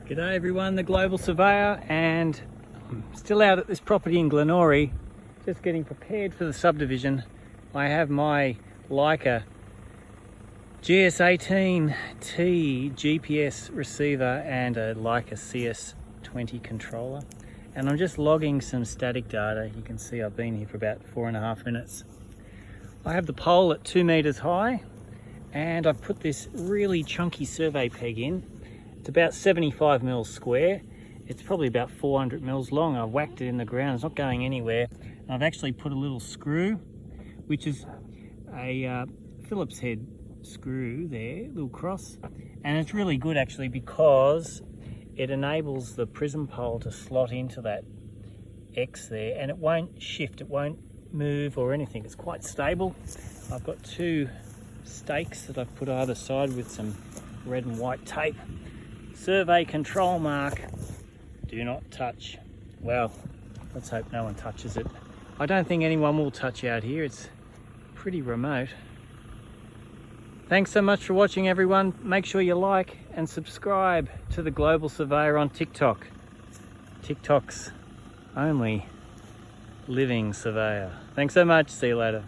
G'day everyone, the Global Surveyor, and I'm still out at this property in Glenorrey, just getting prepared for the subdivision. I have my Leica GS18 GPS receiver and a Leica CS20 controller, and I'm just logging some static data. You can see I've been here for about 4.5 minutes. I have the pole at 2 meters high, and I've put this really chunky survey peg in. It's about 75 mils square. It's probably about 400 mils long. I've whacked it in the ground. It's not going anywhere. And I've actually put a little screw, which is a Phillips head screw there, little cross. And it's really good actually because it enables the prism pole to slot into that X there, and it won't shift, it won't move or anything. It's quite stable. I've got 2 stakes that I've put either side with some red and white tape. Survey control mark, do not touch. Well, let's hope no one touches it. I don't think anyone will touch out here. It's pretty remote. Thanks so much for watching everyone. Make sure you like and subscribe to the Global Surveyor on TikTok. TikTok's only living surveyor. Thanks so much. See you later.